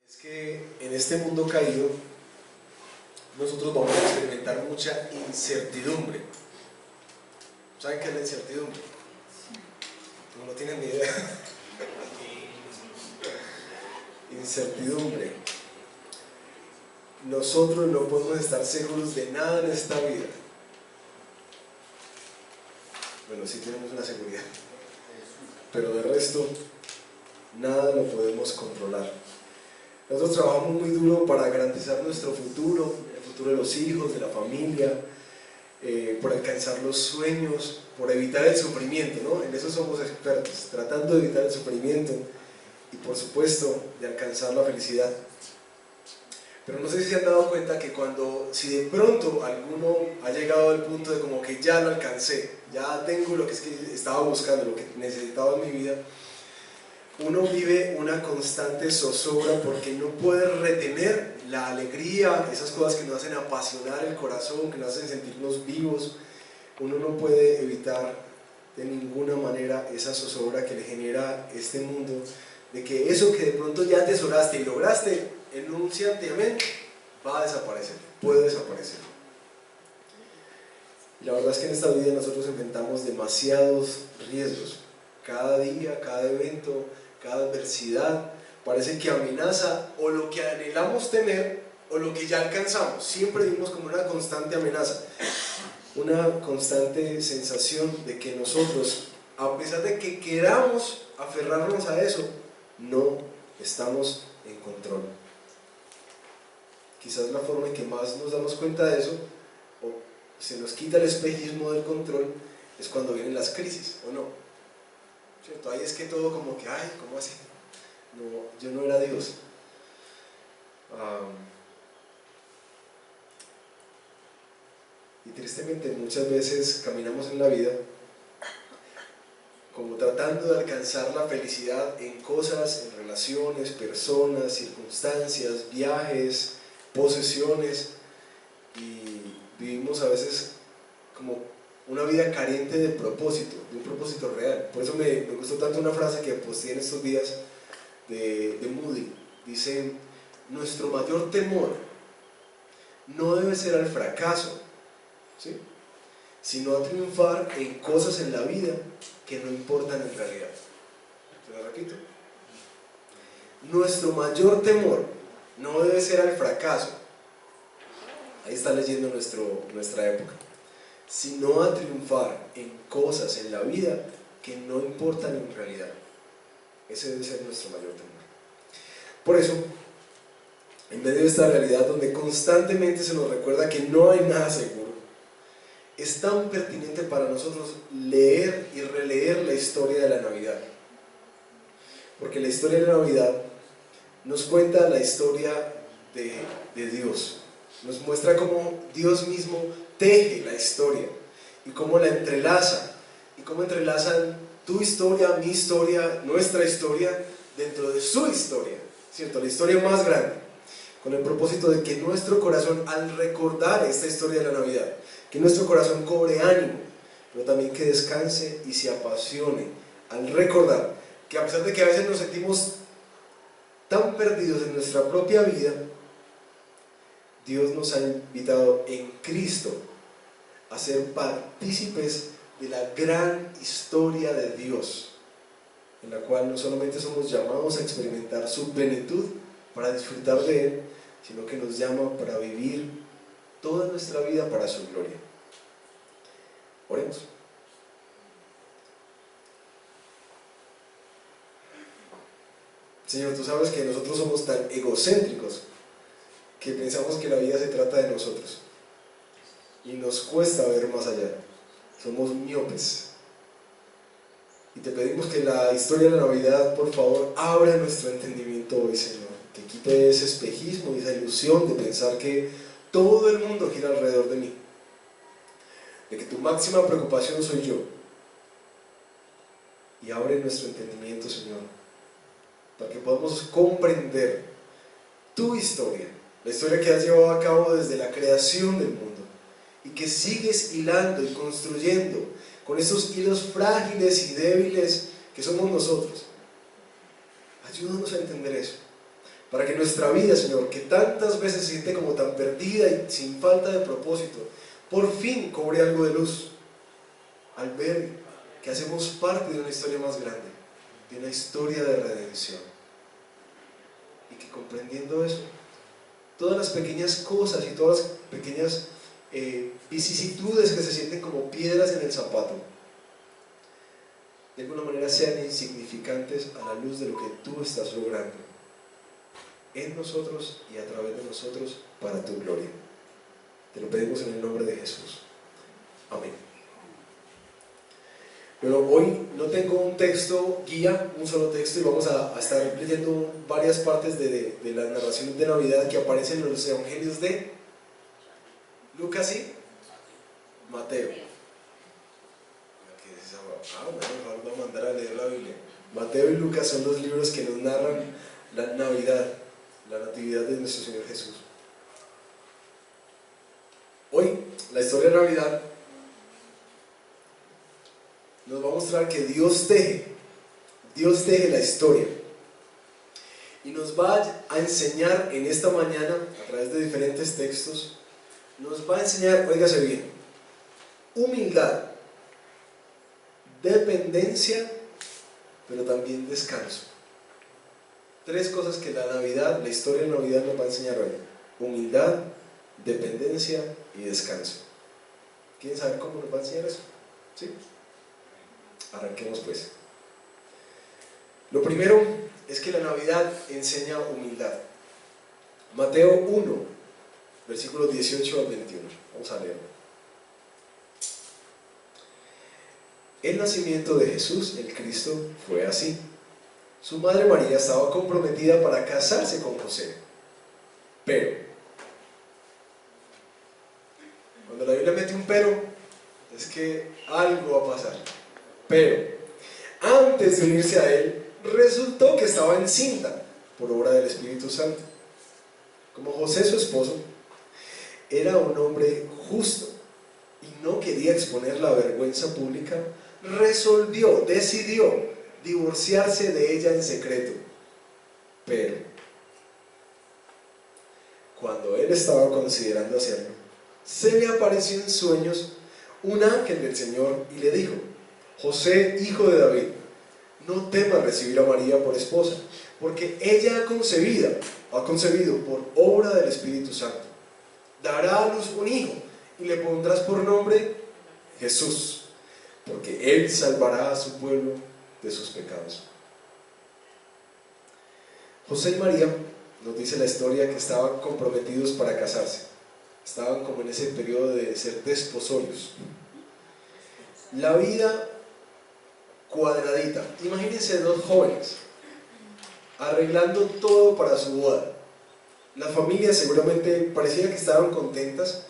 Es que en este mundo caído nosotros vamos a experimentar mucha incertidumbre. ¿Saben qué es la incertidumbre? No tienen ni idea. Incertidumbre. Nosotros no podemos estar seguros de nada en esta vida. Bueno, sí tenemos una seguridad, pero de resto nada lo podemos controlar. Nosotros trabajamos muy duro para garantizar nuestro futuro, el futuro de los hijos, de la familia, por alcanzar los sueños, por evitar el sufrimiento, ¿no? En eso somos expertos, tratando de evitar el sufrimiento y por supuesto de alcanzar la felicidad. Pero no sé si se han dado cuenta que si de pronto alguno ha llegado al punto de como que ya lo alcancé, ya tengo lo que estaba buscando, lo que necesitaba en mi vida, uno vive una constante zozobra porque no puede retener la alegría, esas cosas que nos hacen apasionar el corazón, que nos hacen sentirnos vivos. Uno no puede evitar de ninguna manera esa zozobra que le genera este mundo, de que eso que de pronto ya atesoraste y lograste en un santiamén va a desaparecer, puede desaparecer. Y la verdad es que en esta vida nosotros enfrentamos demasiados riesgos. Cada día, cada evento, cada adversidad parece que amenaza o lo que anhelamos tener o lo que ya alcanzamos. Siempre vivimos como una constante amenaza, una constante sensación de que nosotros, a pesar de que queramos aferrarnos a eso, no estamos en control. Quizás la forma en que más nos damos cuenta de eso, o se nos quita el espejismo del control, es cuando vienen las crisis, ¿o no? ¿Cierto? Ahí es que todo como que, ay, ¿cómo así? No, yo no era Dios. Y tristemente muchas veces caminamos en la vida como tratando de alcanzar la felicidad en cosas, en relaciones, personas, circunstancias, viajes, posesiones, y vivimos a veces como una vida carente de propósito, de un propósito real. Por eso me gustó tanto una frase que posté en estos días de Moody. Dice: nuestro mayor temor no debe ser al fracaso, ¿sí?, sino a triunfar en cosas en la vida que no importan en realidad. ¿Se lo repito? Nuestro mayor temor no debe ser al fracaso, ahí está leyendo nuestra época, sino a triunfar en cosas en la vida que no importan en realidad. Ese debe ser nuestro mayor temor. Por eso, en medio de esta realidad donde constantemente se nos recuerda que no hay nada seguro, es tan pertinente para nosotros leer y releer la historia de la Navidad. Porque la historia de la Navidad nos cuenta la historia de Dios. Nos muestra cómo Dios mismo teje la historia y cómo la entrelaza. Y cómo entrelazan tu historia, mi historia, nuestra historia dentro de su historia, ¿cierto? La historia más grande, con el propósito de que nuestro corazón, al recordar esta historia de la Navidad, que nuestro corazón cobre ánimo, pero también que descanse y se apasione al recordar que, a pesar de que a veces nos sentimos tan perdidos en nuestra propia vida, Dios nos ha invitado en Cristo a ser partícipes de la gran historia de Dios, en la cual no solamente somos llamados a experimentar su plenitud para disfrutar de Él, sino que nos llama para vivir toda nuestra vida para su gloria. Oremos. Señor, tú sabes que nosotros somos tan egocéntricos que pensamos que la vida se trata de nosotros y nos cuesta ver más allá. Somos miopes y te pedimos que la historia de la Navidad, por favor, abra nuestro entendimiento hoy, Señor, que quite ese espejismo y esa ilusión de pensar que todo el mundo gira alrededor de mí, de que tu máxima preocupación soy yo, y abre nuestro entendimiento, Señor, para que podamos comprender tu historia, la historia que has llevado a cabo desde la creación del mundo y que sigues hilando y construyendo con esos hilos frágiles y débiles que somos nosotros. Ayúdanos a entender eso, para que nuestra vida, Señor, que tantas veces se siente como tan perdida y sin falta de propósito, por fin cobre algo de luz al ver que hacemos parte de una historia más grande, de una historia de redención, y que comprendiendo eso, todas las pequeñas cosas y todas las pequeñas vicisitudes que se sienten como piedras en el zapato, de alguna manera sean insignificantes a la luz de lo que tú estás logrando en nosotros y a través de nosotros para tu gloria. Te lo pedimos en el nombre de Jesús. Amén. Bueno, hoy no tengo un texto guía, un solo texto, y vamos a estar leyendo varias partes de la narración de Navidad que aparecen en los evangelios de Lucas y Mateo. Bueno, voy a mandar a leer la Biblia. Mateo y Lucas son los libros que nos narran la Navidad, la natividad de nuestro Señor Jesús. Hoy, la historia de Navidad nos va a mostrar que Dios teje la historia, y nos va a enseñar en esta mañana, a través de diferentes textos, nos va a enseñar, óigase bien, humildad, dependencia, pero también descanso. Tres cosas que la Navidad, la historia de Navidad nos va a enseñar hoy: humildad, dependencia y descanso. ¿Quieren saber cómo nos va a enseñar eso? ¿Sí? Arranquemos pues. Lo primero es que la Navidad enseña humildad. Mateo 1, versículos 18 al 21. Vamos a leerlo. El nacimiento de Jesús, el Cristo, fue así. Su madre María estaba comprometida para casarse con José. Pero, cuando la Biblia mete un pero, es que algo va a pasar. Pero, antes de unirse a él, resultó que estaba encinta por obra del Espíritu Santo. Como José, su esposo, era un hombre justo y no quería exponer la vergüenza pública, decidió divorciarse de ella en secreto. Pero, cuando él estaba considerando hacerlo, se le apareció en sueños un ángel del Señor y le dijo: José, hijo de David, no temas recibir a María por esposa, porque ella ha concebido por obra del Espíritu Santo. Dará a luz un hijo y le pondrás por nombre Jesús, porque él salvará a su pueblo de sus pecados. José y María, nos dice la historia, que estaban comprometidos para casarse. Estaban como en ese periodo de ser desposorios. La vida cuadradita. Imagínense dos jóvenes arreglando todo para su boda. Las familias seguramente parecía que estaban contentas.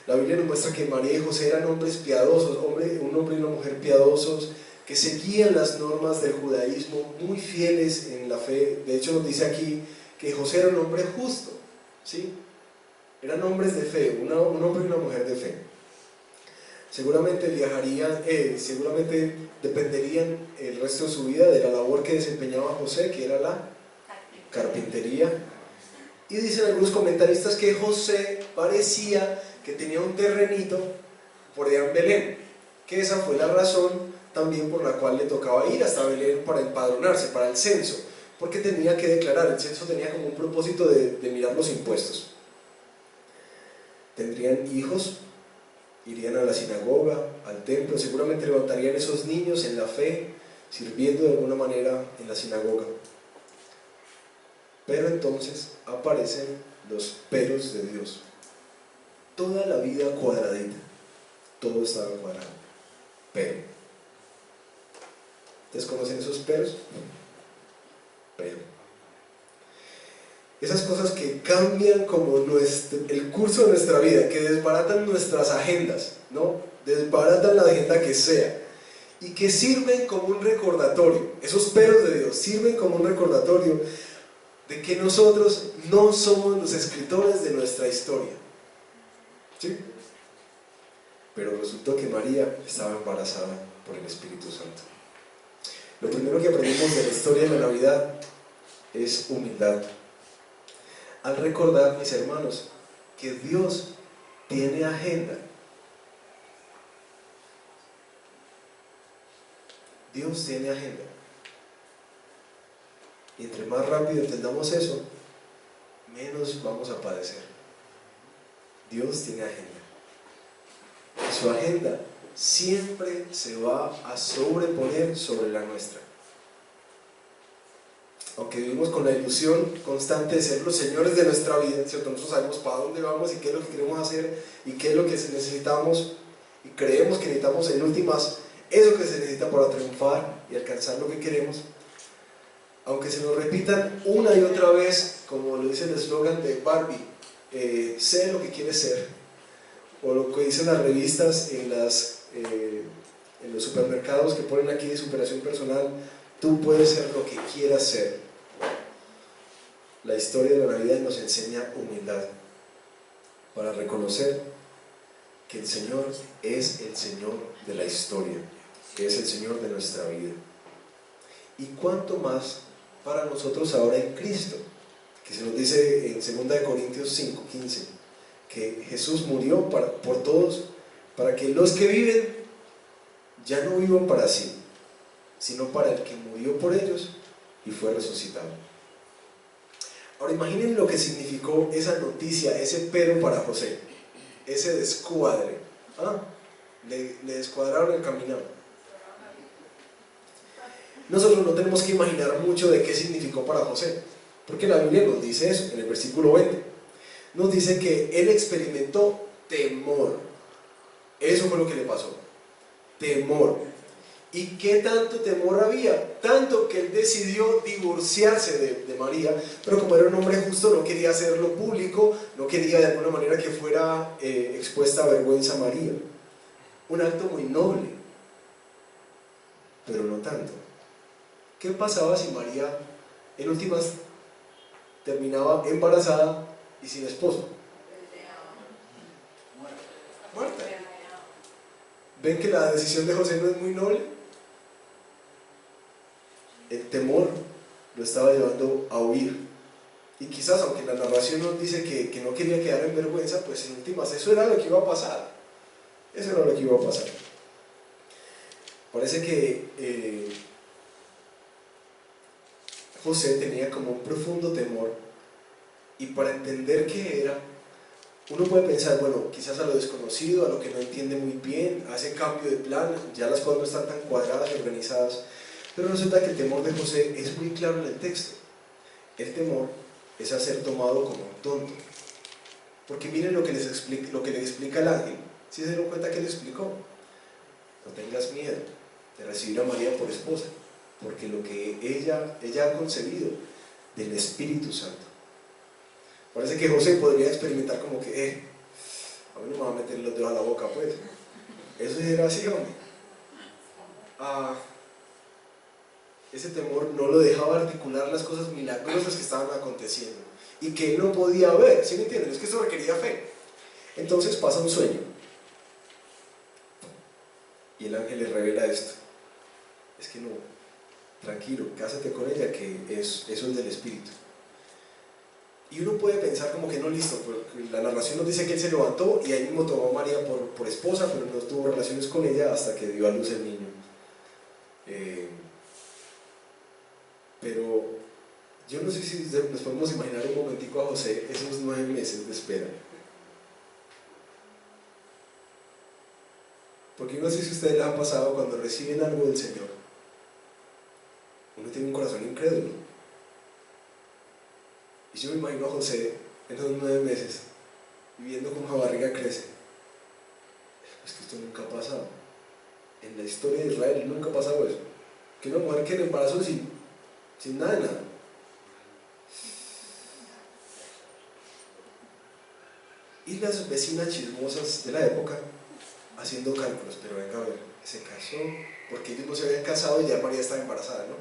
La Biblia nos muestra que María y José eran hombres piadosos, un hombre y una mujer piadosos, que seguían las normas del judaísmo, muy fieles en la fe. De hecho nos dice aquí que José era un hombre justo, ¿sí? Eran hombres de fe, un hombre y una mujer de fe. Seguramente viajarían, seguramente dependerían el resto de su vida de la labor que desempeñaba José, que era la carpintería. Y dicen algunos comentaristas que José parecía que tenía un terrenito por allá en Belén, que esa fue la razón también por la cual le tocaba ir hasta Belén para empadronarse, para el censo, porque tenía que declarar. El censo tenía como un propósito de mirar los impuestos. Tendrían hijos, irían a la sinagoga, al templo, seguramente levantarían esos niños en la fe, sirviendo de alguna manera en la sinagoga. Pero entonces aparecen los peros de Dios. Toda la vida cuadradita, todo estaba cuadrado. Pero, ¿ustedes conocen esos peros? Pero, esas cosas que cambian como el curso de nuestra vida, que desbaratan nuestras agendas, ¿no? Desbaratan la agenda que sea, y que sirven como un recordatorio. Esos peros de Dios sirven como un recordatorio de que nosotros no somos los escritores de nuestra historia, ¿sí? Pero resultó que María estaba embarazada por el Espíritu Santo. Lo primero que aprendimos de la historia de la Navidad es humildad. al recordar, mis hermanos, que Dios tiene agenda. Dios tiene agenda. Y entre más rápido entendamos eso, menos vamos a padecer. Dios tiene agenda. Y su agenda siempre se va a sobreponer sobre la nuestra. Aunque vivimos con la ilusión constante de ser los señores de nuestra vida, ¿cierto? Nosotros sabemos para dónde vamos y qué es lo que queremos hacer y qué es lo que necesitamos, y creemos que necesitamos en últimas eso que se necesita para triunfar y alcanzar lo que queremos. Aunque se nos repitan una y otra vez, como lo dice el eslogan de Barbie, sé lo que quieres ser, o lo que dicen las revistas en los supermercados que ponen aquí de superación personal, tú puedes ser lo que quieras ser. La historia de la Navidad nos enseña humildad para reconocer que el Señor es el Señor de la historia, que es el Señor de nuestra vida. Y cuánto más para nosotros ahora en Cristo, que se nos dice en 2 Corintios 5:15, que Jesús murió por todos, para que los que viven ya no vivan para sí, sino para el que murió por ellos y fue resucitado. Ahora imaginen lo que significó esa noticia, ese pero para José, ese descuadre. Le descuadraron el camino. Nosotros no tenemos que imaginar mucho de qué significó para José, porque la Biblia nos dice eso, en el versículo 20. Nos dice que él experimentó temor. Eso fue lo que le pasó. Temor. ¿Y qué tanto temor había? Tanto que él decidió divorciarse de María, pero como era un hombre justo no quería hacerlo público, no quería de alguna manera que fuera expuesta a vergüenza a María. Un acto muy noble, pero no tanto. ¿Qué pasaba si María en últimas terminaba embarazada y sin esposo? Muerta. ¿Ven que la decisión de José no es muy noble? El temor lo estaba llevando a huir. Y quizás, aunque la narración nos dice que no quería quedar en vergüenza, pues en últimas eso era lo que iba a pasar. Eso era lo que iba a pasar. Parece que José tenía como un profundo temor, y para entender qué era, uno puede pensar, bueno, quizás a lo desconocido, a lo que no entiende muy bien, a ese cambio de plan, ya las cosas no están tan cuadradas y organizadas. Pero resulta que el temor de José es muy claro en el texto. El temor es a ser tomado como un tonto. Porque miren lo que le explica el ángel. ¿Sí se dieron cuenta que le explicó? No tengas miedo de recibir a María por esposa, porque lo que ella ha concebido del Espíritu Santo. Parece que José podría experimentar como que, a mí no me va a meter los dedos a la boca, pues. Eso era así, hombre. Ese temor no lo dejaba articular las cosas milagrosas que estaban aconteciendo y que él no podía ver. ¿Sí me entienden? Es que eso requería fe. Entonces pasa un sueño y el ángel le revela esto. Es que no, tranquilo, cásate con ella, que eso es del Espíritu. Y uno puede pensar como que no, listo, porque la narración nos dice que él se levantó y ahí mismo tomó a María por esposa, pero no tuvo relaciones con ella hasta que dio a luz el niño. Pero yo no sé si nos podemos imaginar un momentico a José esos 9 meses de espera. Porque yo no sé si a ustedes les ha pasado cuando reciben algo del Señor, uno tiene un corazón incrédulo. Y yo me imagino a José en esos 9 meses, viviendo como la barriga crece. Es que esto nunca ha pasado. En la historia de Israel nunca ha pasado eso. Que una mujer quede en embarazo sin nada de nada. Y las vecinas chismosas de la época haciendo cálculos, pero venga a ver, se casó porque ellos no se habían casado y ya María estaba embarazada, ¿no?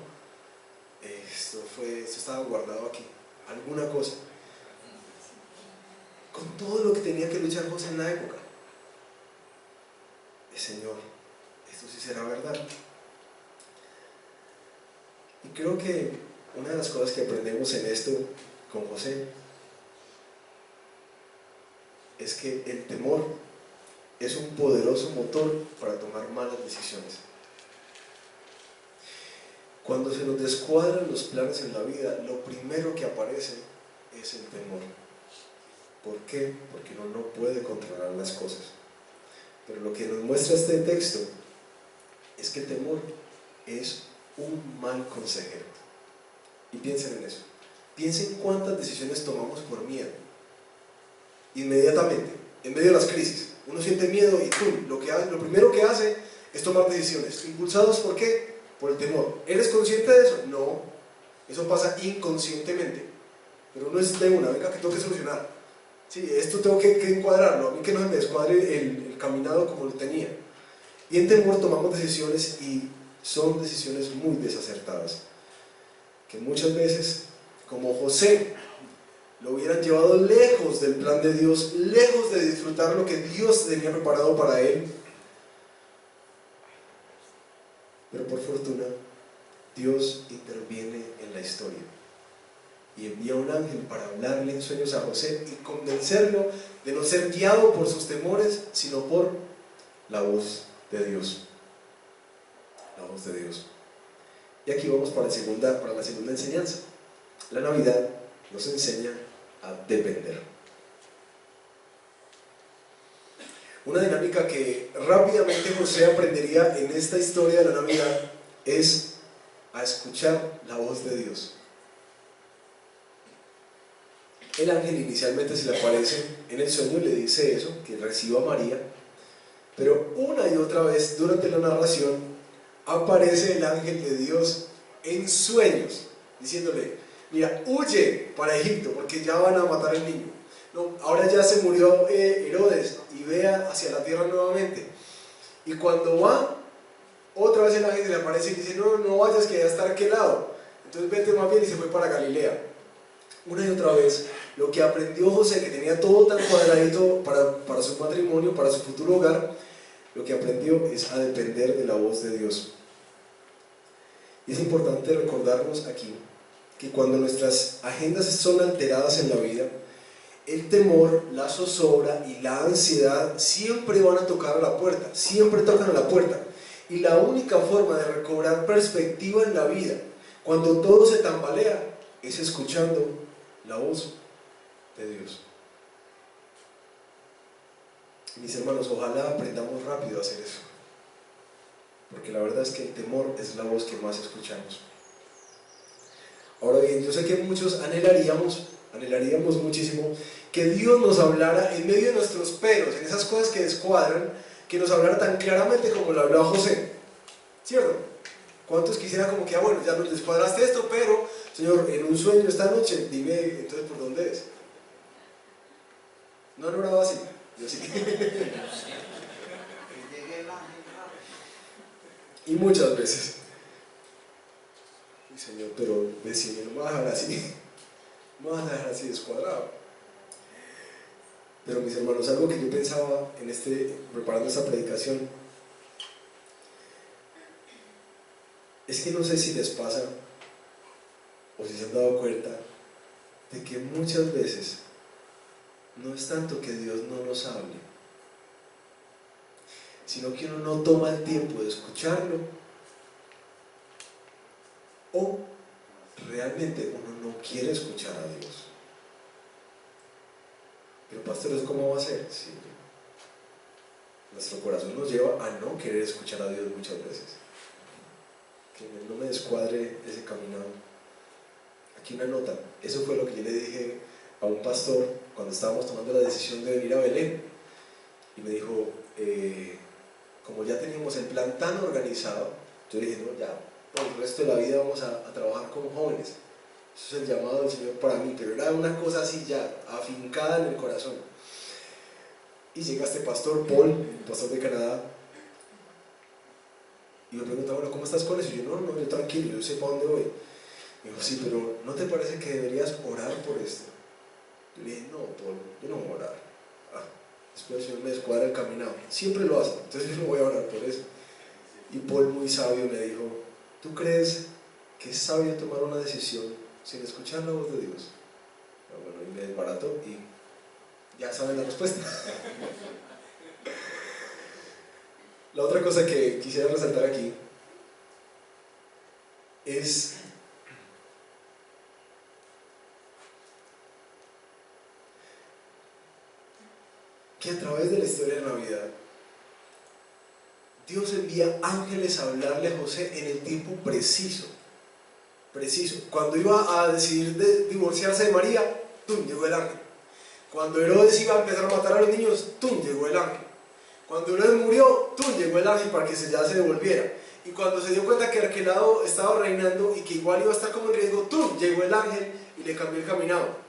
Esto estaba guardado aquí, alguna cosa. Con todo lo que tenía que luchar José en la época. Señor, esto sí será verdad. Y creo que una de las cosas que aprendemos en esto con José es que el temor es un poderoso motor para tomar malas decisiones. Cuando se nos descuadran los planes en la vida, lo primero que aparece es el temor. ¿Por qué? Porque uno no puede controlar las cosas. Pero lo que nos muestra este texto es que el temor es un mal consejero. Y piensen en eso. Piensen cuántas decisiones tomamos por miedo. Inmediatamente, en medio de las crisis, uno siente miedo y tú, lo primero que hace es tomar decisiones. ¿Impulsados por qué? Por el temor. ¿Eres consciente de eso? No. Eso pasa inconscientemente. Pero uno es de una, venga, que tengo que solucionar. Sí, esto tengo que encuadrarlo, a mí que no se me descuadre el caminado como lo tenía. Y en temor tomamos decisiones y son decisiones muy desacertadas, que muchas veces, como José, lo hubieran llevado lejos del plan de Dios, lejos de disfrutar lo que Dios tenía preparado para él. Pero por fortuna, Dios interviene en la historia y envía un ángel para hablarle en sueños a José y convencerlo de no ser guiado por sus temores, sino por la voz de Dios. La voz de Dios. Y aquí vamos para la segunda enseñanza. La Navidad nos enseña a depender. Una dinámica que rápidamente José aprendería en esta historia de la Navidad es a escuchar la voz de Dios. El ángel inicialmente se le aparece en el sueño y le dice eso, que reciba a María, pero una y otra vez durante la narración aparece el ángel de Dios en sueños, diciéndole: mira, huye para Egipto porque ya van a matar al niño. No, ahora ya se murió Herodes y ve hacia la tierra nuevamente. Y cuando va, otra vez el ángel se le aparece y dice: no vayas, que ya está a aquel lado. Entonces vete más bien, y se fue para Galilea. Una y otra vez, lo que aprendió José, que tenía todo tan cuadradito para su matrimonio, para su futuro hogar, lo que aprendió es a depender de la voz de Dios. Y es importante recordarnos aquí que cuando nuestras agendas son alteradas en la vida, el temor, la zozobra y la ansiedad siempre van a tocar a la puerta, siempre tocan a la puerta. Y la única forma de recobrar perspectiva en la vida, cuando todo se tambalea, es escuchando la voz de Dios. Mis hermanos, ojalá aprendamos rápido a hacer eso, porque la verdad es que el temor es la voz que más escuchamos. Ahora bien, yo sé que muchos anhelaríamos muchísimo que Dios nos hablara en medio de nuestros peros, en esas cosas que descuadran, que nos hablara tan claramente como lo hablaba José, ¿cierto? ¿Cuántos quisieran como que, bueno, ya nos descuadraste esto, pero Señor, en un sueño esta noche, dime entonces por dónde es? ¿No han orado así? Yo sí. Y muchas veces. Y Señor, pero decime, no me vas a dejar así. No me vas a dejar así descuadrado. Pero mis hermanos, algo que yo pensaba preparando esta predicación, es que no sé si les pasa o si se han dado cuenta de que muchas veces no es tanto que Dios no nos hable, sino que uno no toma el tiempo de escucharlo, o realmente uno no quiere escuchar a Dios. Pero pastor, ¿eso cómo va a ser? Sí. Nuestro corazón nos lleva a no querer escuchar a Dios muchas veces. Que no me descuadre ese caminado. Aquí una nota, eso fue lo que yo le dije a un pastor cuando estábamos tomando la decisión de venir a Belén, y me dijo, como ya teníamos el plan tan organizado, yo dije, no, ya por el resto de la vida vamos a trabajar como jóvenes, eso es el llamado del Señor para mí, pero era una cosa así ya afincada en el corazón. Y llega este pastor Paul, el pastor de Canadá, y me pregunta, bueno, ¿cómo estás con eso? Y yo, no, yo tranquilo, yo sé para dónde voy. Me dijo, sí, pero ¿no te parece que deberías orar por esto? Yo le dije, no, Paul, yo no voy a orar. Después el Señor me descuadra el caminado. Siempre lo hace, entonces yo no voy a orar por eso. Y Paul, muy sabio, me dijo, ¿tú crees que es sabio tomar una decisión sin escuchar la voz de Dios? Bueno, y me desbarató y Ya saben la respuesta. La otra cosa que quisiera resaltar aquí es que a través de la historia de Navidad, Dios envía ángeles a hablarle a José en el tiempo preciso. Cuando iba a decidir divorciarse de María, ¡tum!, llegó el ángel. Cuando Herodes iba a empezar a matar a los niños, ¡tum!, llegó el ángel. Cuando Herodes murió, ¡tum!, llegó el ángel para que ya se devolviera. Y cuando se dio cuenta que Arquelao estaba reinando y que igual iba a estar como en riesgo, ¡tum!, llegó el ángel y le cambió el caminado.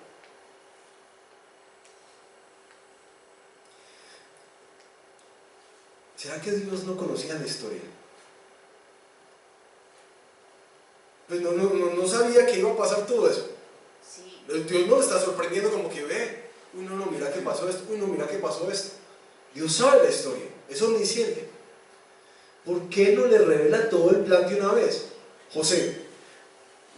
¿Será que Dios no conocía la historia? Pues no sabía que iba a pasar todo eso. Sí. Dios no lo está sorprendiendo como que ve, uy no, mira que pasó esto, uy no, mira que pasó esto. Dios sabe la historia, es omnisciente. ¿Por qué no le revela todo el plan de una vez? José,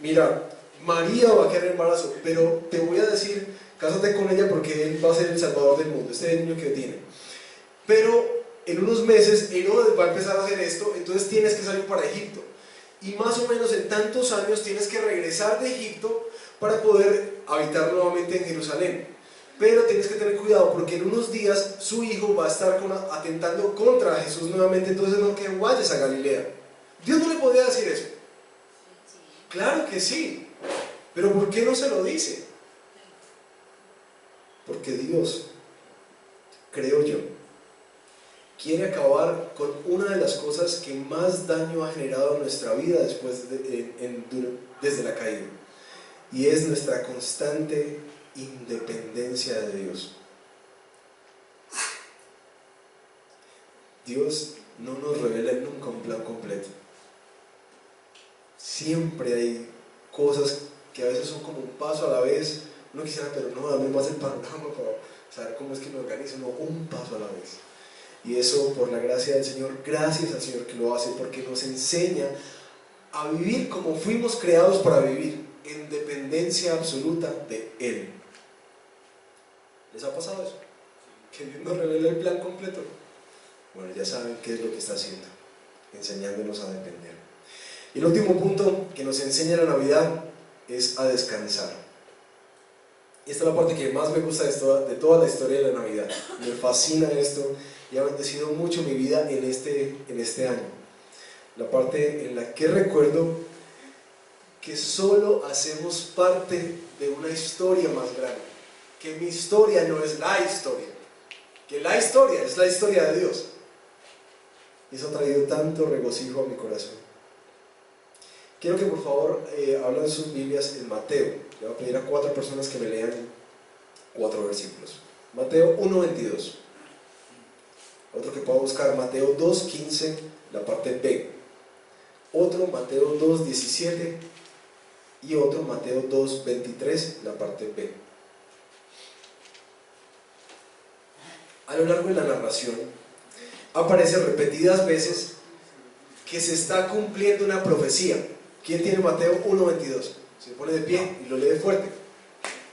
mira, María va a quedar en embarazo, pero te voy a decir, cásate con ella porque él va a ser el salvador del mundo, este niño que tiene. Pero en unos meses Herodes va a empezar a hacer esto, entonces tienes que salir para Egipto. Y más o menos en tantos años tienes que regresar de Egipto para poder habitar nuevamente en Jerusalén. Pero tienes que tener cuidado porque en unos días su hijo va a estar atentando contra Jesús nuevamente, entonces no que vayas a Galilea. Dios no le podía decir eso. Claro que sí, pero ¿por qué no se lo dice? Porque Dios, creo yo, quiere acabar con una de las cosas que más daño ha generado en nuestra vida desde la caída, y es nuestra constante independencia de Dios. Dios no nos revela nunca un plan completo. Siempre hay cosas que a veces son como un paso a la vez. Uno quisiera, pero no, dame más el panorama para saber cómo es que me organizo. No, un paso a la vez. Y eso, por la gracia del Señor, gracias al Señor que lo hace, porque nos enseña a vivir como fuimos creados para vivir, en dependencia absoluta de Él. ¿Les ha pasado eso? Que Dios nos revela el plan completo. Bueno, ya saben qué es lo que está haciendo, enseñándonos a depender. Y el último punto que nos enseña la Navidad es a descansar. Y esta es la parte que más me gusta de toda la historia de la Navidad. Me fascina esto y ha bendecido mucho mi vida en este año. La parte en la que recuerdo que solo hacemos parte de una historia más grande, que mi historia no es la historia, que la historia es la historia de Dios. Y eso ha traído tanto regocijo a mi corazón. Quiero que por favor hablen sus Biblias en Mateo. Le voy a pedir a 4 personas que me lean 4 versículos. Mateo 1:22. Otro que pueda buscar Mateo 2:15, la parte B. Otro Mateo 2:17 y otro Mateo 2:23, la parte B. A lo largo de la narración aparece repetidas veces que se está cumpliendo una profecía. ¿Quién tiene Mateo 1:22? Se pone de pie y lo lee fuerte.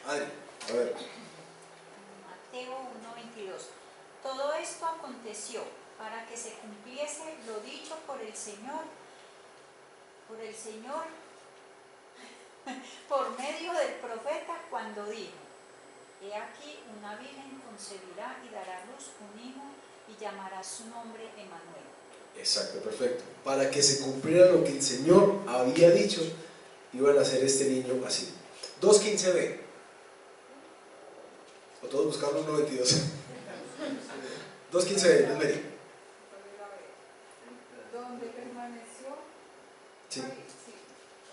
Adri, a ver. Mateo 1:22. Todo esto aconteció para que se cumpliese lo dicho por el Señor, por medio del profeta, cuando dijo: He aquí, una virgen concebirá y dará a luz un hijo, y llamará su nombre Emmanuel. Exacto, perfecto. Para que se cumpliera lo que el Señor había dicho, iban a hacer este niño así. 2:15b. O todos buscaron 1:22. 2:15b, Luz Mary. Donde permaneció. Sí.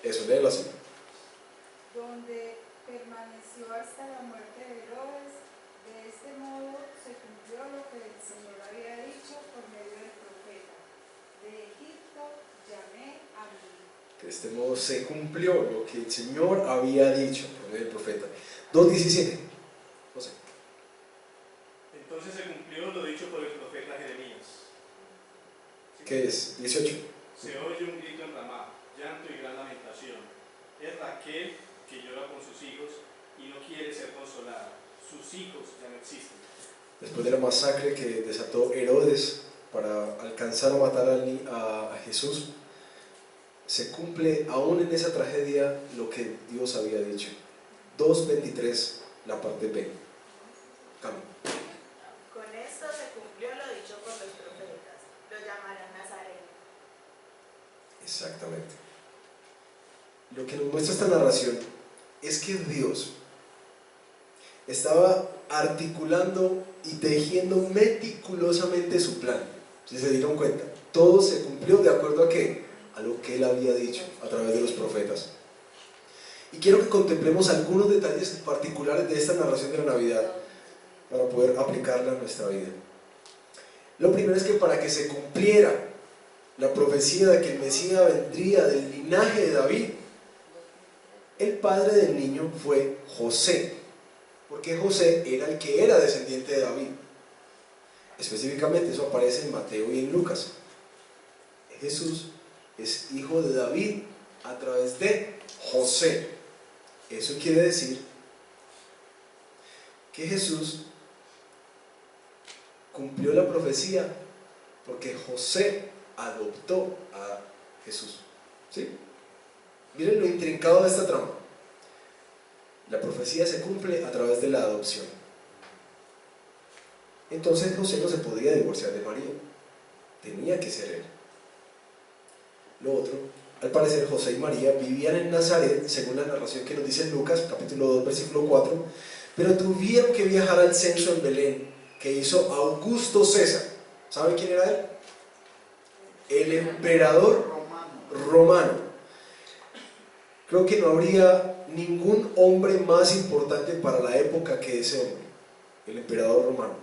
Eso, léelo así. Donde permaneció hasta la muerte de Herodes. De este modo se cumplió lo que el Señor había dicho por medio del profeta: de Egipto llamé a mi hijo. De este modo se cumplió lo que el Señor había dicho por medio del profeta. 2:17. No sé. Entonces se cumplió lo dicho por el profeta Jeremías. ¿Sí? ¿Qué es? 18. Se oye un grito en Ramá, llanto y gran lamentación. Es Raquel que llora por sus hijos y no quiere ser consolada. sus hijos ya no existen. Después de la masacre que desató Herodes para alcanzar a matar a Jesús, se cumple aún en esa tragedia lo que Dios había dicho. 2:23, la parte B. Cambio. Con esto se cumplió lo dicho por los profetas, lo llamarán Nazareno. Exactamente. Lo que nos muestra esta narración es que Dios estaba articulando y tejiendo meticulosamente su plan. Si se dieron cuenta, todo se cumplió de acuerdo a qué? A lo que Él había dicho a través de los profetas. Y quiero que contemplemos algunos detalles particulares de esta narración de la Navidad para poder aplicarla a nuestra vida. Lo primero es que para que se cumpliera la profecía de que el Mesías vendría del linaje de David, el padre del niño fue José, porque José era el que era descendiente de David. Específicamente eso aparece en Mateo y en Lucas. Jesús es hijo de David a través de José. Eso quiere decir que Jesús cumplió la profecía porque José adoptó a Jesús. ¿Sí? Miren lo intrincado de esta trama. La profecía se cumple a través de la adopción. Entonces José no se podía divorciar de María. Tenía que ser él. Lo otro, al parecer José y María vivían en Nazaret, según la narración que nos dice en Lucas, capítulo 2, versículo 4, pero tuvieron que viajar al censo en Belén, que hizo Augusto César. ¿Saben quién era él? El emperador romano. Creo que no habría ningún hombre más importante para la época que ese hombre, el emperador romano.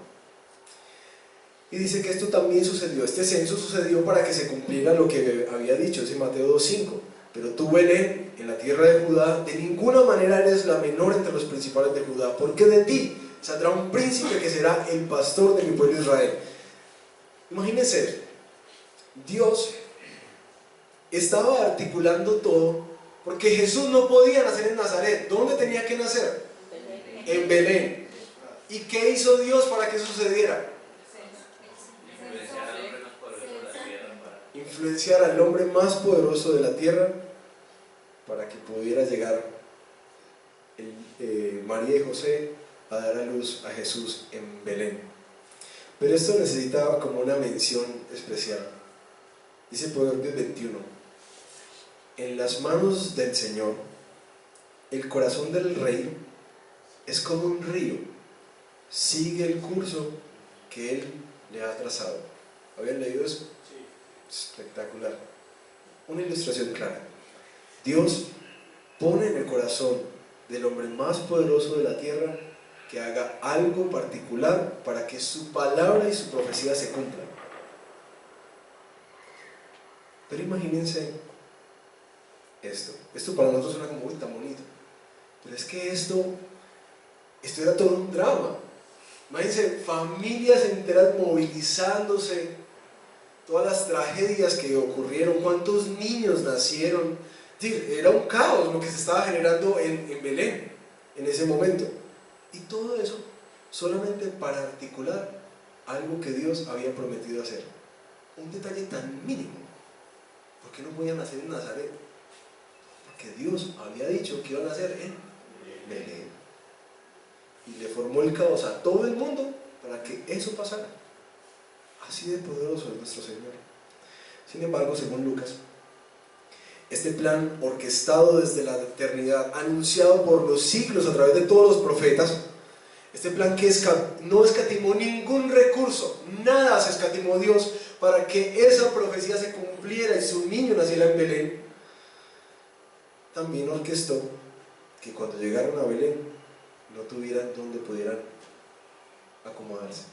Y dice que esto también sucedió, este censo sucedió para que se cumpliera lo que había dicho, es en Mateo 2:5. Pero tú, Belén, en la tierra de Judá, de ninguna manera eres la menor entre los principales de Judá, porque de ti saldrá un príncipe que será el pastor de mi pueblo Israel. Imagínense, Dios estaba articulando todo, porque Jesús no podía nacer en Nazaret. ¿Dónde tenía que nacer? En Belén. ¿Y qué hizo Dios para que eso sucediera? Influenciar al hombre más poderoso de la tierra para que pudiera llegar María y José a dar a luz a Jesús en Belén. Pero esto necesitaba como una mención especial. Dice Proverbios 21: en las manos del Señor el corazón del rey es como un río, sigue el curso que Él le ha trazado. ¿Habían leído eso? Espectacular. Una ilustración clara. Dios pone en el corazón del hombre más poderoso de la tierra que haga algo particular para que su palabra y su profecía se cumplan. Pero imagínense esto para nosotros suena como muy tan bonito, pero es que esto era todo un drama. Imagínense familias enteras movilizándose, todas las tragedias que ocurrieron, cuántos niños nacieron. Era un caos lo que se estaba generando en Belén en ese momento, y todo eso solamente para articular algo que Dios había prometido hacer. Un detalle tan mínimo. ¿Por qué no podían nacer en Nazaret? Porque Dios había dicho que iban a nacer en Belén, y le formó el caos a todo el mundo para que eso pasara. Así de poderoso es nuestro Señor. Sin embargo, según Lucas, este plan orquestado desde la eternidad, anunciado por los siglos a través de todos los profetas, este plan que no escatimó ningún recurso, nada se escatimó Dios para que esa profecía se cumpliera y su niño naciera en Belén, también orquestó que cuando llegaron a Belén no tuvieran donde pudieran acomodarse.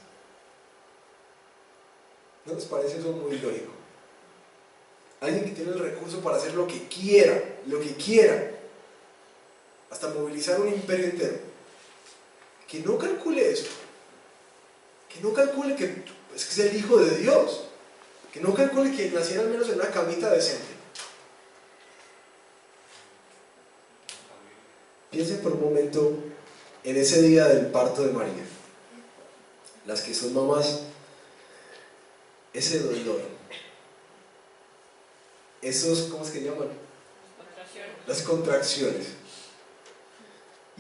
¿No les parece eso muy lógico? Alguien que tiene el recurso para hacer lo que quiera, hasta movilizar un imperio entero, que no calcule eso, que no calcule que es el Hijo de Dios, que no calcule que naciera al menos en una camita decente. Piensen por un momento en ese día del parto de María, las que son mamás, ese dolor, esos, ¿cómo es que llaman? Las contracciones.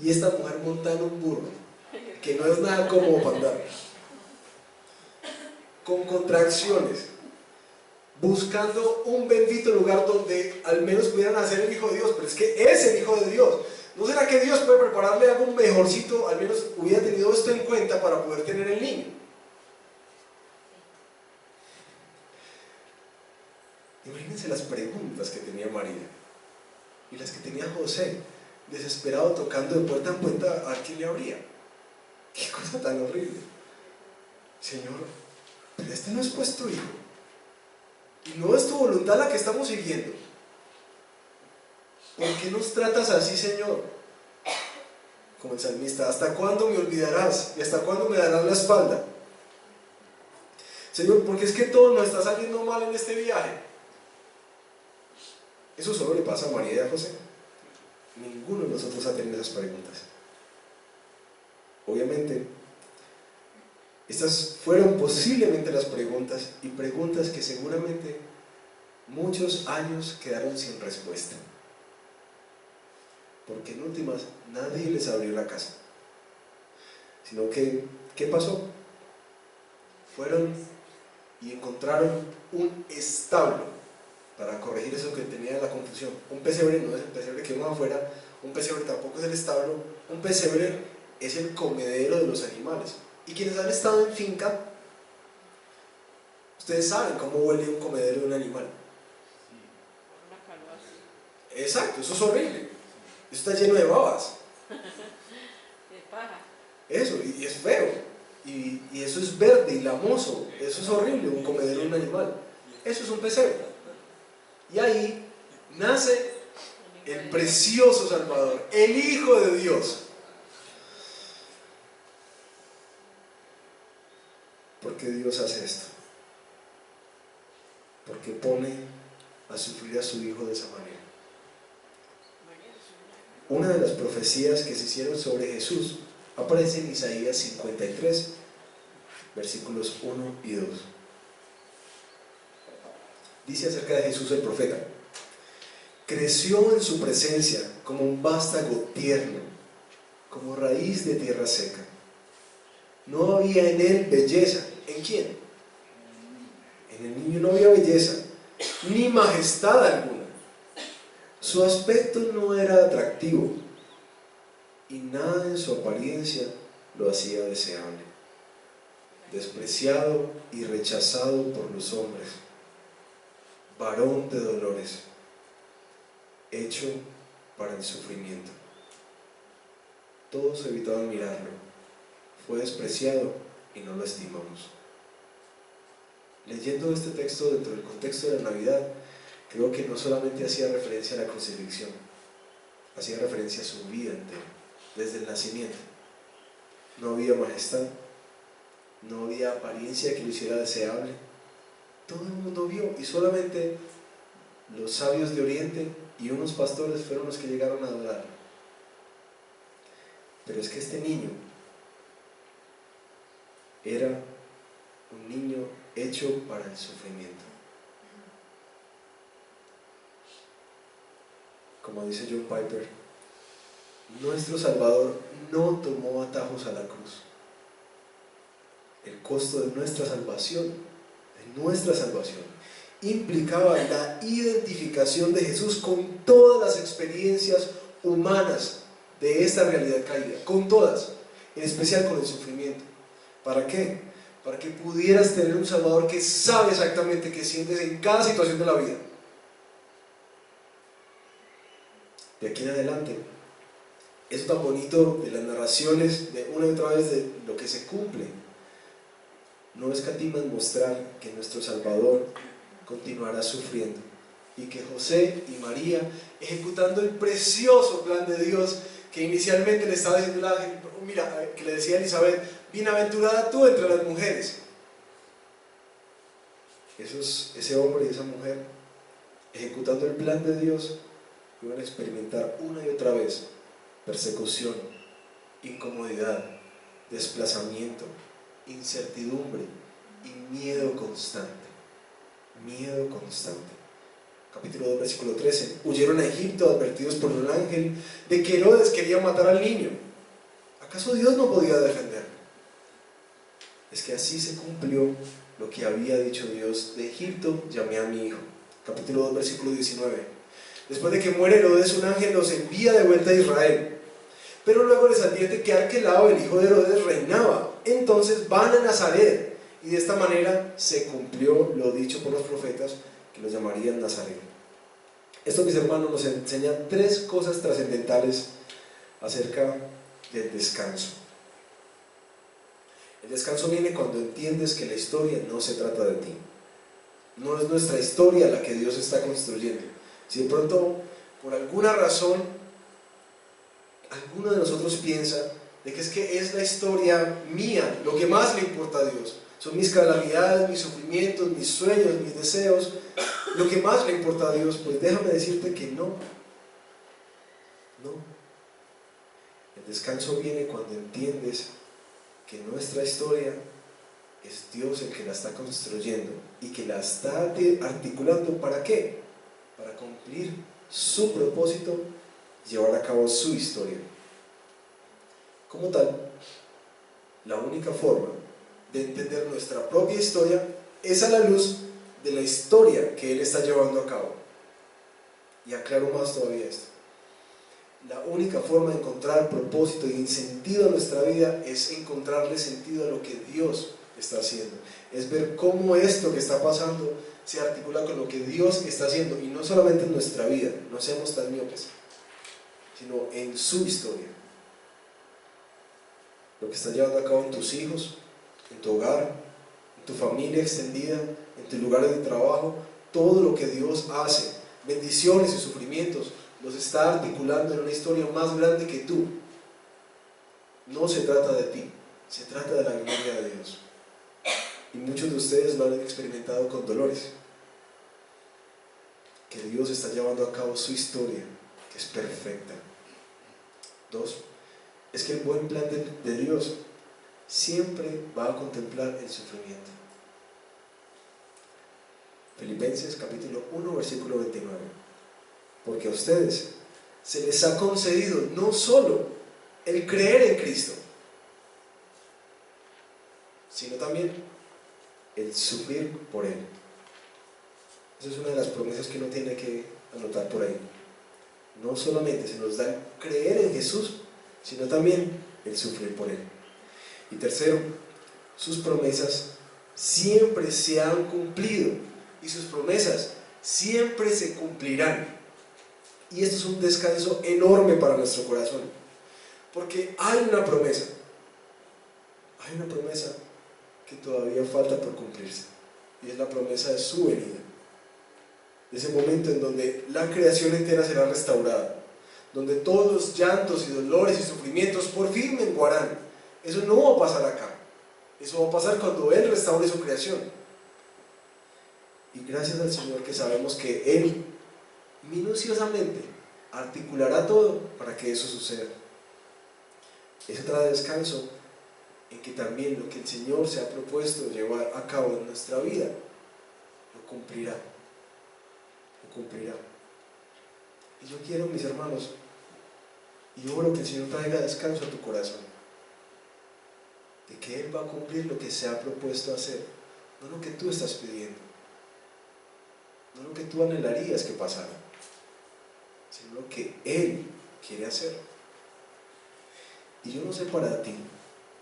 Y esta mujer monta en un burro, que no es nada cómodo para andar, con contracciones, buscando un bendito lugar donde al menos pudieran nacer el Hijo de Dios. Pero es que es el Hijo de Dios. ¿No será que Dios puede prepararle algo mejorcito? Al menos hubiera tenido esto en cuenta para poder tener el niño. Imagínense las preguntas que tenía María y las que tenía José, desesperado, tocando de puerta en puerta a ver quién le abría. Qué cosa tan horrible. Señor, pero este no es pues tu hijo, y no es tu voluntad la que estamos siguiendo. ¿Por qué nos tratas así, Señor? Como el salmista, ¿hasta cuándo me olvidarás? ¿Y hasta cuándo me darás la espalda? Señor, porque es que todo nos está saliendo mal en este viaje. Eso solo le pasa a María y a José. Ninguno de nosotros ha tenido esas preguntas. Obviamente, estas fueron posiblemente las preguntas, y preguntas que seguramente muchos años quedaron sin respuesta. Porque en últimas nadie les abrió la casa. Sino que, ¿qué pasó? Fueron y encontraron un establo para corregir eso que tenía la confusión. Un pesebre no es el pesebre que uno afuera, un pesebre tampoco es el establo, un pesebre es el comedero de los animales. Y quienes han estado en finca, ustedes saben cómo huele un comedero de un animal. Exacto, eso es horrible. Eso está lleno de babas. De paja. Eso, y es feo. Y eso es verde y lamoso. Eso es horrible, un comedero de un animal. Eso es un pesebre. Y ahí nace el precioso Salvador, el Hijo de Dios. ¿Por qué Dios hace esto? Porque pone a sufrir a su Hijo de esa manera. Una de las profecías que se hicieron sobre Jesús aparece en Isaías 53, versículos 1 y 2. Dice acerca de Jesús el profeta: creció en su presencia como un vástago tierno, como raíz de tierra seca. No había en él belleza. ¿En quién? En el niño no había belleza, ni majestad alguna. Su aspecto no era atractivo, y nada en su apariencia lo hacía deseable. Despreciado y rechazado por los hombres, varón de dolores, hecho para el sufrimiento. Todos evitaban mirarlo. Fue despreciado y no lo estimamos. Leyendo este texto dentro del contexto de la Navidad, creo que no solamente hacía referencia a la crucifixión, hacía referencia a su vida entera, desde el nacimiento. No había majestad, no había apariencia que lo hiciera deseable. Todo el mundo vio, y solamente los sabios de Oriente y unos pastores fueron los que llegaron a adorarlo. Pero es que este niño era un niño hecho para el sufrimiento. Como dice John Piper, nuestro Salvador no tomó atajos a la cruz. El costo de nuestra salvación, implicaba la identificación de Jesús con todas las experiencias humanas de esta realidad caída, con todas, en especial con el sufrimiento. ¿Para qué? Para que pudieras tener un Salvador que sabe exactamente qué sientes en cada situación de la vida. De aquí en adelante, eso tan bonito de las narraciones de una y otra vez de lo que se cumple, no escatima en mostrar que nuestro Salvador continuará sufriendo, y que José y María, ejecutando el precioso plan de Dios que inicialmente le estaba diciendo el ángel, mira, que le decía a Elizabeth: bienaventurada tú entre las mujeres. Ese hombre y esa mujer, ejecutando el plan de Dios, iban a experimentar una y otra vez persecución, incomodidad, desplazamiento, incertidumbre y miedo constante. Miedo constante. Capítulo 2, versículo 13. Huyeron a Egipto advertidos por un ángel de que Herodes quería matar al niño. ¿Acaso Dios no podía defenderlo? Es que así se cumplió lo que había dicho Dios: de Egipto llamé a mi hijo. Capítulo 2, versículo 19. Después de que muere Herodes, un ángel los envía de vuelta a Israel. Pero luego les advierte que Arquelao, el hijo de Herodes, reinaba. Entonces van a Nazaret. Y de esta manera se cumplió lo dicho por los profetas, que los llamarían Nazareno. Esto, mis hermanos, nos enseña tres cosas trascendentales acerca del descanso. El descanso viene cuando entiendes que la historia no se trata de ti. No es nuestra historia la que Dios está construyendo. Si de pronto, por alguna razón, alguno de nosotros piensa de que es la historia mía, lo que más le importa a Dios, son mis calamidades, mis sufrimientos, mis sueños, mis deseos, lo que más le importa a Dios, pues déjame decirte que no. El descanso viene cuando entiendes que nuestra historia es Dios el que la está construyendo y que la está articulando. ¿Para qué? Para cumplir su propósito, llevar a cabo su historia. Como tal, la única forma de entender nuestra propia historia es a la luz de la historia que Él está llevando a cabo. Y aclaro más todavía esto: la única forma de encontrar propósito y sentido a nuestra vida es encontrarle sentido a lo que Dios está haciendo. Es ver cómo esto que está pasando se articula con lo que Dios está haciendo, y no solamente en nuestra vida, no seamos tan miopes, sino en su historia. Lo que está llevando a cabo en tus hijos, en tu hogar, en tu familia extendida, en tu lugar de trabajo, todo lo que Dios hace, bendiciones y sufrimientos, los está articulando en una historia más grande que tú. No se trata de ti, se trata de la gloria de Dios. Y muchos de ustedes lo han experimentado con Dolores, que Dios está llevando a cabo su historia, que es perfecta. 2. Es que el buen plan de Dios siempre va a contemplar el sufrimiento. Filipenses capítulo 1, versículo 29. Porque a ustedes se les ha concedido no solo el creer en Cristo, sino también el sufrir por Él. Esa es una de las promesas que uno tiene que anotar por ahí. No solamente se nos da el creer en Jesús, sino también el sufrir por Él. Y tercero, sus promesas siempre se han cumplido y sus promesas siempre se cumplirán. Y esto es un descanso enorme para nuestro corazón, porque hay una promesa que todavía falta por cumplirse, y es la promesa de su venida, de ese momento en donde la creación entera será restaurada, donde todos los llantos y dolores y sufrimientos por fin menguarán. Eso no va a pasar acá, eso va a pasar cuando Él restaure su creación. Y gracias al Señor que sabemos que Él minuciosamente articulará todo para que eso suceda. Eso trae descanso en que también lo que el Señor se ha propuesto llevar a cabo en nuestra vida lo cumplirá. Y yo quiero, mis hermanos, y oro que el Señor traiga descanso a tu corazón, de que Él va a cumplir lo que se ha propuesto hacer, no lo que tú estás pidiendo, no lo que tú anhelarías que pasara, sino lo que Él quiere hacer. Y yo no sé para ti,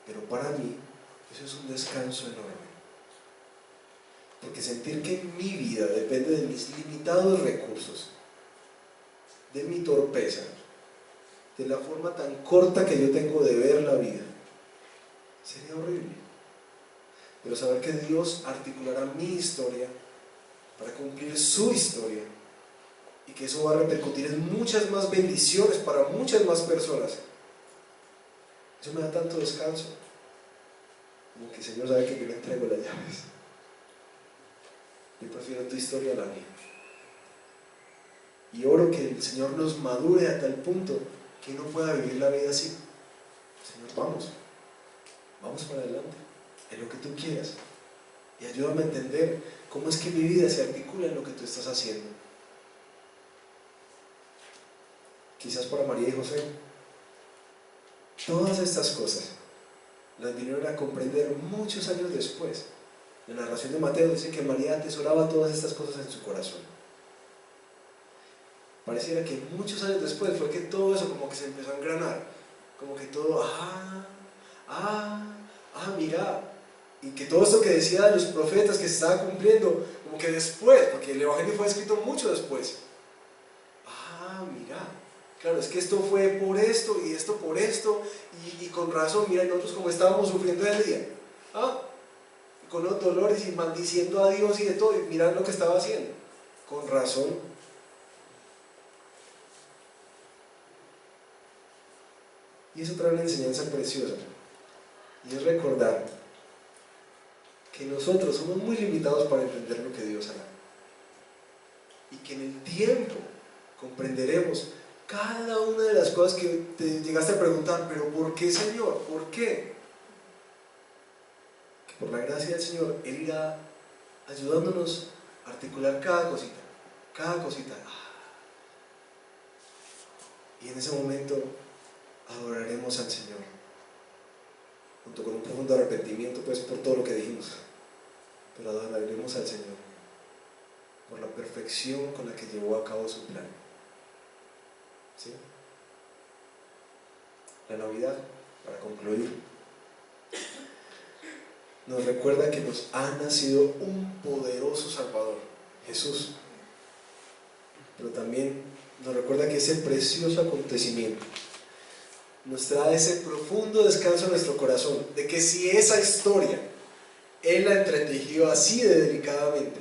pero para mí eso es un descanso enorme, porque sentir que mi vida depende de mis limitados recursos, de mi torpeza, de la forma tan corta que yo tengo de ver la vida, sería horrible. Pero saber que Dios articulará mi historia para cumplir su historia, y que eso va a repercutir en muchas más bendiciones para muchas más personas, eso me da tanto descanso, como que el Señor sabe que yo le entrego las llaves. Yo prefiero tu historia a la mía. Y oro que el Señor nos madure a tal punto que uno pueda vivir la vida así, Señor, vamos para adelante, en lo que tú quieras. Y ayúdame a entender cómo es que mi vida se articula en lo que tú estás haciendo. Quizás para María y José, todas estas cosas las vinieron a comprender muchos años después. La narración de Mateo dice que María atesoraba todas estas cosas en su corazón. Pareciera que muchos años después fue que todo eso como que se empezó a engranar, como que todo, mira, y que todo esto que decía de los profetas que se estaba cumpliendo, como que después, porque el Evangelio fue escrito mucho después. Mira, claro, es que esto fue por esto y esto por esto, y con razón, mira, nosotros como estábamos sufriendo ese día, con los dolores y maldiciendo a Dios y de todo, y mirad lo que estaba haciendo, con razón. Y eso trae una enseñanza preciosa, y es recordar que nosotros somos muy limitados para entender lo que Dios hará, y que en el tiempo comprenderemos cada una de las cosas que te llegaste a preguntar, pero ¿por qué, Señor? ¿Por qué? Que por la gracia del Señor, Él irá ayudándonos a articular cada cosita, y en ese momento adoraremos al Señor, junto con un profundo arrepentimiento pues por todo lo que dijimos, pero adoraremos al Señor por la perfección con la que llevó a cabo su plan. ¿Sí? La Navidad, para concluir, nos recuerda que nos ha nacido un poderoso Salvador, Jesús, pero también nos recuerda que ese precioso acontecimiento nos trae ese profundo descanso en nuestro corazón, de que si esa historia Él la entretejió así de delicadamente,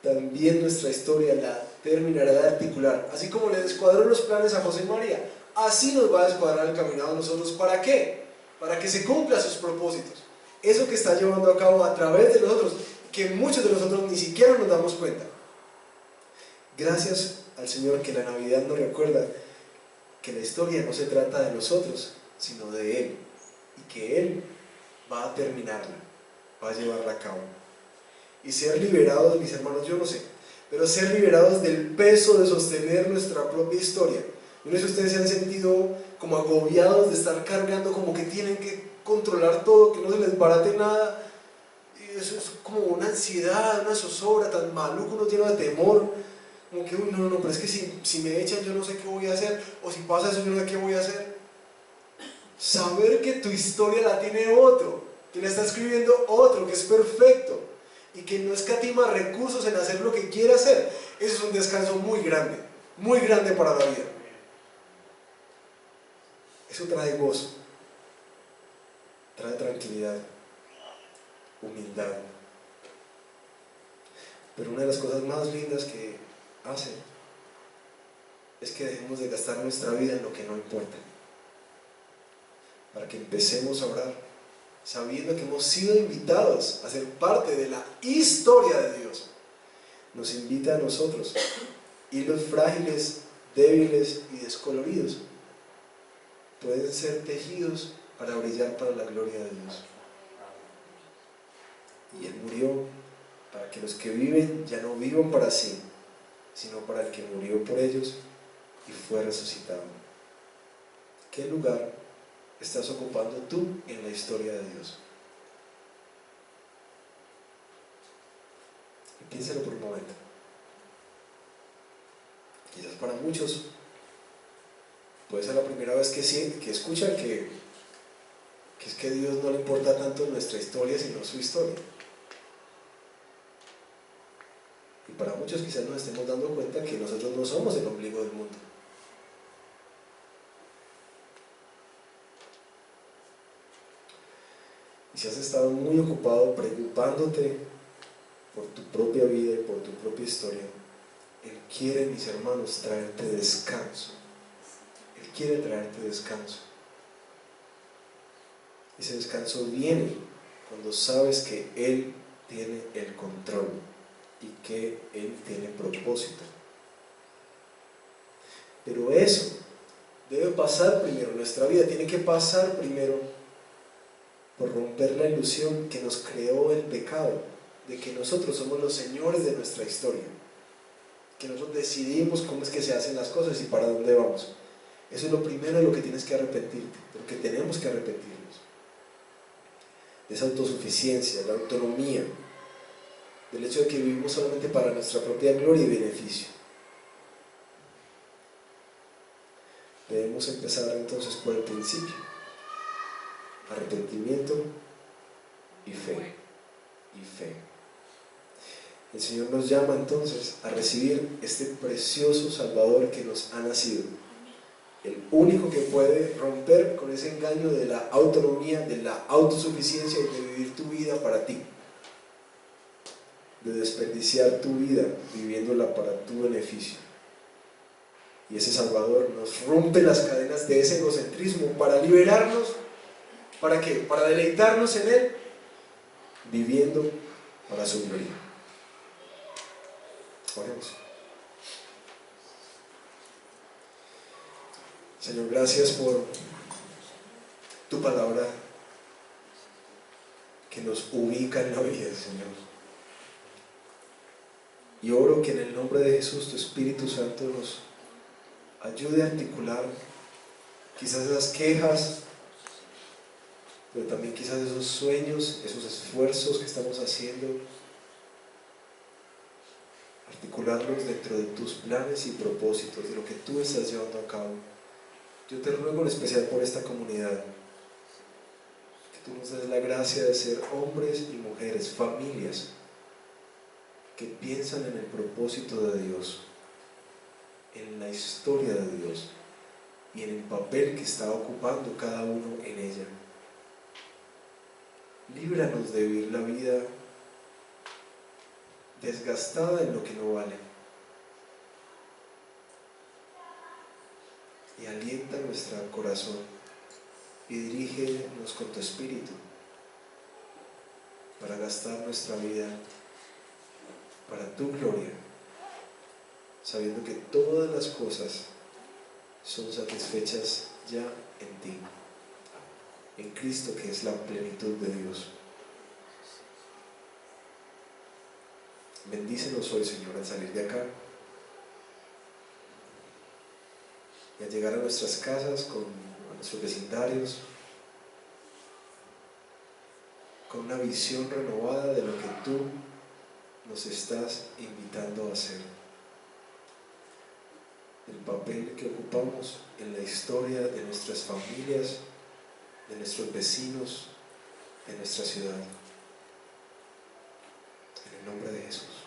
también nuestra historia la terminará de articular. Así como le descuadró los planes a José y María, así nos va a descuadrar el camino a nosotros. ¿Para qué? Para que se cumplan sus propósitos. Eso que está llevando a cabo a través de nosotros, que muchos de nosotros ni siquiera nos damos cuenta. Gracias al Señor que la Navidad nos recuerda que la historia no se trata de nosotros, sino de Él, y que Él va a terminarla, va a llevarla a cabo. Y ser liberados, mis hermanos, yo no sé, pero ser liberados del peso de sostener nuestra propia historia. Yo no sé si ustedes se han sentido como agobiados de estar cargando, como que tienen que controlar todo, que no se les barate nada. Y eso es como una ansiedad, una zozobra tan maluco, uno lleno de temor, como que, uy, no, pero es que si me echan yo no sé qué voy a hacer, o si pasa eso yo no sé qué voy a hacer. Saber que tu historia la tiene otro, que la está escribiendo otro, que es perfecto, y que no escatima recursos en hacer lo que quiere hacer, eso es un descanso muy grande para la vida. Eso trae gozo, trae tranquilidad, humildad. Pero una de las cosas más lindas que hace es que dejemos de gastar nuestra vida en lo que no importa, para que empecemos a orar sabiendo que hemos sido invitados a ser parte de la historia de Dios. Nos invita a nosotros, hilos frágiles, débiles y descoloridos, pueden ser tejidos para brillar para la gloria de Dios. Y Él murió para que los que viven ya no vivan para sí, sino para el que murió por ellos y fue resucitado. ¿Qué lugar estás ocupando tú en la historia de Dios? Y piénsalo por un momento. Quizás para muchos puede ser la primera vez que escuchan que es que a Dios no le importa tanto nuestra historia sino su historia. Y para muchos quizás nos estemos dando cuenta que nosotros no somos el ombligo del mundo. Y si has estado muy ocupado preocupándote por tu propia vida y por tu propia historia, Él quiere, mis hermanos, traerte descanso. Él quiere traerte descanso. Ese descanso viene cuando sabes que Él tiene el control y que Él tiene propósito. Pero eso debe pasar primero, nuestra vida tiene que pasar primero por romper la ilusión que nos creó el pecado, de que nosotros somos los señores de nuestra historia, que nosotros decidimos cómo es que se hacen las cosas y para dónde vamos. Eso es lo primero de lo que tienes que arrepentirte, de lo que tenemos que arrepentirnos. De esa autosuficiencia, la autonomía, del hecho de que vivimos solamente para nuestra propia gloria y beneficio. Debemos empezar entonces por el principio: arrepentimiento y fe. Y fe. El Señor nos llama entonces a recibir este precioso Salvador que nos ha nacido, el único que puede romper con ese engaño de la autonomía, de la autosuficiencia y de vivir tu vida para ti, de desperdiciar tu vida viviéndola para tu beneficio. Y ese Salvador nos rompe las cadenas de ese egocentrismo para liberarnos. ¿Para qué? Para deleitarnos en Él, viviendo para su gloria. Oremos. Señor, gracias por tu palabra que nos ubica en la vida, Señor. Y oro que en el nombre de Jesús tu Espíritu Santo nos ayude a articular quizás esas quejas, pero también quizás esos sueños, esos esfuerzos que estamos haciendo, articularlos dentro de tus planes y propósitos, de lo que tú estás llevando a cabo. Yo te ruego en especial por esta comunidad, que tú nos des la gracia de ser hombres y mujeres, familias, que piensan en el propósito de Dios, en la historia de Dios y en el papel que está ocupando cada uno en ella. Líbranos de vivir la vida desgastada en lo que no vale, y alienta nuestro corazón y dirígenos con tu Espíritu para gastar nuestra vida para tu gloria, sabiendo que todas las cosas son satisfechas ya en ti, en Cristo, que es la plenitud de Dios. Bendícenos hoy, Señor, al salir de acá y al llegar a nuestras casas, a nuestros vecindarios, con una visión renovada de lo que tú nos estás invitando a hacer, el papel que ocupamos en la historia de nuestras familias, de nuestros vecinos, de nuestra ciudad. En el nombre de Jesús.